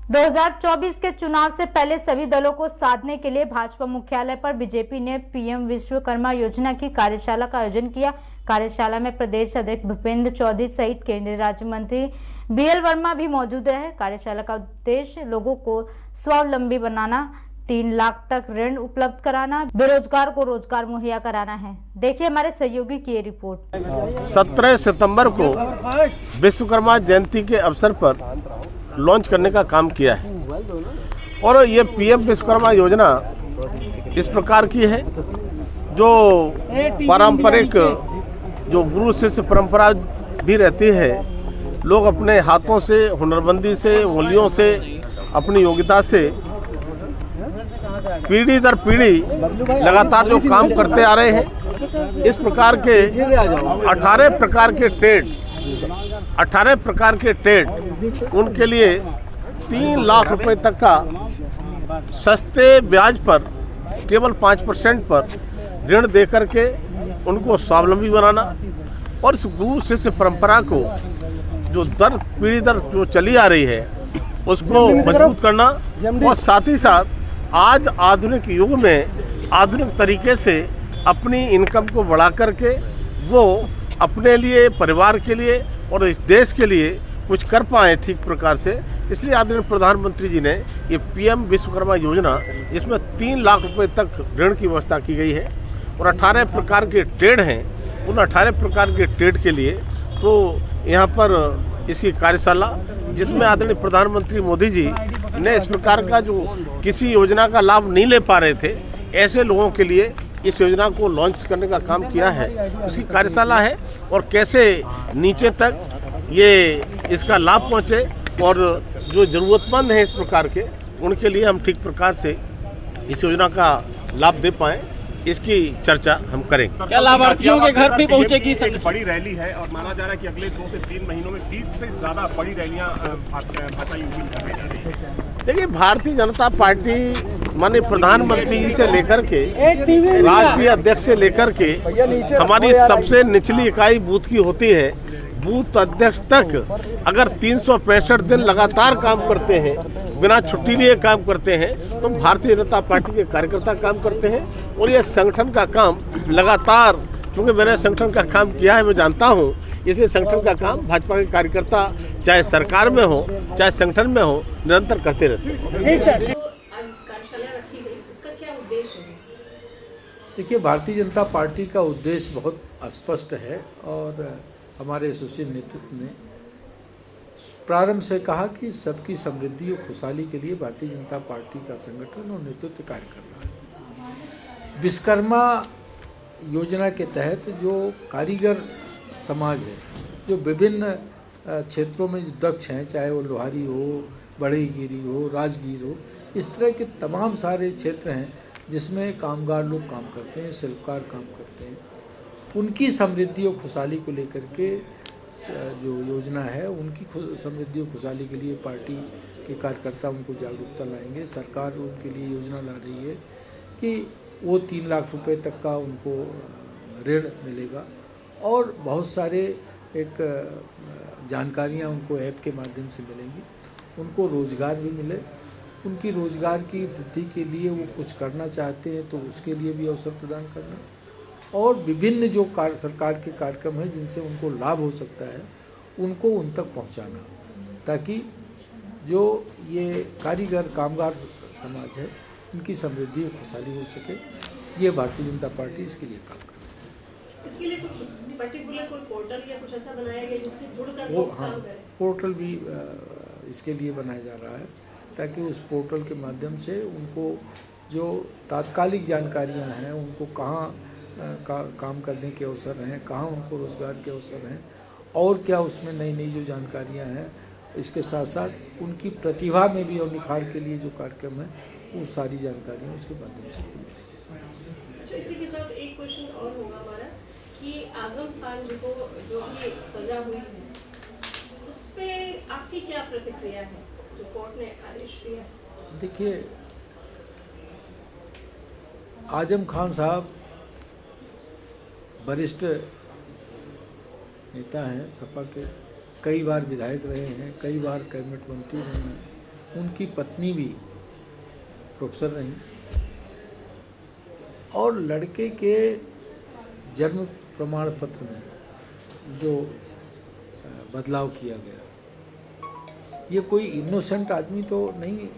2024 के चुनाव से पहले सभी दलों को साधने के लिए भाजपा मुख्यालय पर बीजेपी ने पीएम विश्वकर्मा योजना की कार्यशाला का आयोजन किया। कार्यशाला में प्रदेश अध्यक्ष भूपेंद्र चौधरी सहित केंद्रीय राज्य मंत्री बीएल वर्मा भी मौजूद रहे। कार्यशाला का उद्देश्य लोगों को स्वावलंबी बनाना, 3 लाख तक ऋण उपलब्ध कराना, बेरोजगार को रोजगार मुहैया कराना है। देखिए हमारे सहयोगी की ये रिपोर्ट। 17 सितंबर को विश्वकर्मा जयंती के अवसर पर लॉन्च करने का काम किया है और ये पीएम विश्वकर्मा योजना इस प्रकार की है जो पारंपरिक जो गुरु शिष्य परंपरा भी रहती है। लोग अपने हाथों से, हुनरबंदी से, उंगलियों से, अपनी योग्यता से पीढ़ी दर पीढ़ी लगातार जो काम करते आ रहे हैं। इस प्रकार के 18 प्रकार के ट्रेड उनके लिए 3 लाख रुपए तक का सस्ते ब्याज पर केवल 5% पर ऋण दे करके उनको स्वावलंबी बनाना और इस गुरु शिष्य परंपरा को जो पीढ़ी दर जो चली आ रही है उसको मजबूत करना और साथ ही साथ आज आधुनिक युग में आधुनिक तरीके से अपनी इनकम को बढ़ा करके वो अपने लिए, परिवार के लिए और इस देश के लिए कुछ कर पाएँ ठीक प्रकार से। इसलिए आदरणीय प्रधानमंत्री जी ने ये पीएम विश्वकर्मा योजना जिसमें 3 लाख रुपए तक ऋण की व्यवस्था की गई है और 18 प्रकार के ट्रेड हैं, उन 18 प्रकार के ट्रेड के लिए तो यहाँ पर इसकी कार्यशाला जिसमें आदरणीय प्रधानमंत्री मोदी जी ने इस प्रकार का जो किसी योजना का लाभ नहीं ले पा रहे थे ऐसे लोगों के लिए इस योजना को लॉन्च करने का काम किया है। उसकी कार्यशाला है और कैसे नीचे तक ये इसका लाभ पहुँचे और जो ज़रूरतमंद हैं इस प्रकार के उनके लिए हम ठीक प्रकार से इस योजना का लाभ दे पाएँ, इसकी चर्चा हम करेंगे। क्या लाभार्थियों के घर भी पहुंचेगी? बड़ी रैली है और माना जा रहा है कि अगले 2 से 3 महीनों में 20 से ज़्यादा बड़ी रैलियां भाजपा यूपी कर रही है। देखिए, भारतीय जनता पार्टी माननीय प्रधानमंत्री जी से लेकर के राष्ट्रीय अध्यक्ष से लेकर के हमारी सबसे निचली इकाई बूथ की होती है। बूथ अध्यक्ष तक अगर 365 दिन लगातार काम करते हैं, बिना छुट्टी लिए काम करते हैं, तो भारतीय जनता पार्टी के कार्यकर्ता काम करते हैं और यह संगठन का काम लगातार, क्योंकि मैंने संगठन का काम किया है, मैं जानता हूं, इसलिए संगठन का काम भाजपा के कार्यकर्ता चाहे सरकार में हो चाहे संगठन में हो निरंतर करते रहते हैं। देखिए, भारतीय जनता पार्टी का उद्देश्य बहुत स्पष्ट है और हमारे सुशील नेतृत्व ने प्रारंभ से कहा कि सबकी समृद्धि और खुशहाली के लिए भारतीय जनता पार्टी का संगठन और नेतृत्व कार्य कर रहा है। विश्वकर्मा योजना के तहत जो कारीगर समाज है, जो विभिन्न क्षेत्रों में जो दक्ष हैं, चाहे वो लोहारी हो, बढ़ईगिरी हो, राजगीर हो, इस तरह के तमाम सारे क्षेत्र हैं जिसमें कामगार लोग काम करते हैं, शिल्पकार काम करते हैं। उनकी समृद्धि और खुशहाली को लेकर के जो योजना है, उनकी समृद्धि और खुशहाली के लिए पार्टी के कार्यकर्ता उनको जागरूकता लाएंगे। सरकार उनके लिए योजना ला रही है कि वो 3 लाख रुपए तक का उनको ऋण मिलेगा और बहुत सारे एक जानकारियाँ उनको ऐप के माध्यम से मिलेंगी। उनको रोज़गार भी मिले, उनकी रोज़गार की वृद्धि के लिए वो कुछ करना चाहते हैं तो उसके लिए भी अवसर प्रदान करना और विभिन्न जो सरकार के कार्यक्रम हैं जिनसे उनको लाभ हो सकता है उनको उन तक पहुंचाना, ताकि जो ये कारीगर कामगार समाज है इनकी समृद्धि और खुशहाली हो सके। ये भारतीय जनता पार्टी इसके लिए काम कर रही है। इसके लिए कुछ पर्टिकुलर कोई पोर्टल या कुछ ऐसा बनाया गया जिससे जुड़कर वो पोर्टल भी इसके लिए बनाया जा रहा है ताकि उस पोर्टल के माध्यम से उनको जो तात्कालिक जानकारियां हैं, उनको कहाँ काम करने के अवसर हैं, कहाँ उनको रोज़गार के अवसर हैं और क्या उसमें नई नई जो जानकारियां हैं, इसके साथ साथ उनकी प्रतिभा में भी और निखार के लिए जो कार्यक्रम है वो सारी जानकारियां उसके माध्यम से मिलेगी। अच्छा, इसी के साथ एक क्वेश्चन और होगा हमारा कि आजम खान जी को जो भी सजा हुई है उस पे आपकी क्या प्रतिक्रिया है जो कोर्ट ने आदेश दिया? देखिए, आजम खान साहब वरिष्ठ नेता हैं सपा के, कई बार विधायक रहे हैं, कई बार कैबिनेट मंत्री रहे हैं उनकी पत्नी भी प्रोफेसर रही और लड़के के जन्म प्रमाण पत्र में जो बदलाव किया गया, ये कोई इनोसेंट आदमी तो नहीं है,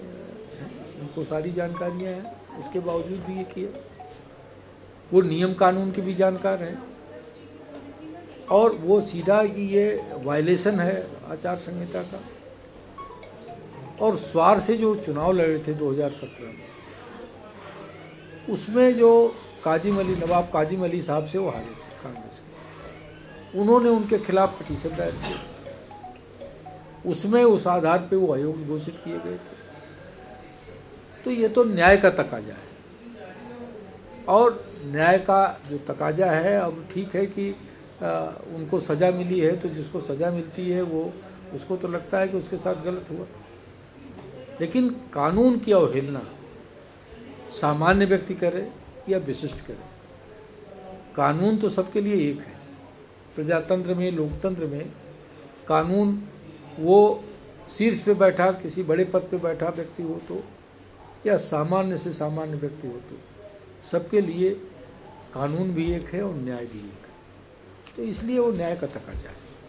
उनको सारी जानकारियां हैं, उसके बावजूद भी ये किया। वो नियम कानून के भी जानकार हैं और वो सीधा कि ये वायलेशन है आचार संहिता का। और स्वार से जो चुनाव लड़े थे 2017 में, उसमें जो नवाब काजिम अली साहब से वो हारे थे कांग्रेस के, उन्होंने उनके खिलाफ पिटीशन दायर किया, उसमें उस आधार पे वो अयोग्य घोषित किए गए थे। तो ये तो न्याय का तकाजा है और न्याय का जो तकाजा है, अब ठीक है कि उनको सज़ा मिली है तो जिसको सज़ा मिलती है वो उसको तो लगता है कि उसके साथ गलत हुआ, लेकिन कानून की अवहेलना सामान्य व्यक्ति करे या विशिष्ट करे, कानून तो सबके लिए एक है। प्रजातंत्र में, लोकतंत्र में कानून वो शीर्ष पे बैठा किसी बड़े पद पे बैठा व्यक्ति हो तो या सामान्य से सामान्य व्यक्ति हो तो सबके लिए कानून भी एक है और न्याय भी एक है। तो इसलिए वो न्याय का तकाजा है।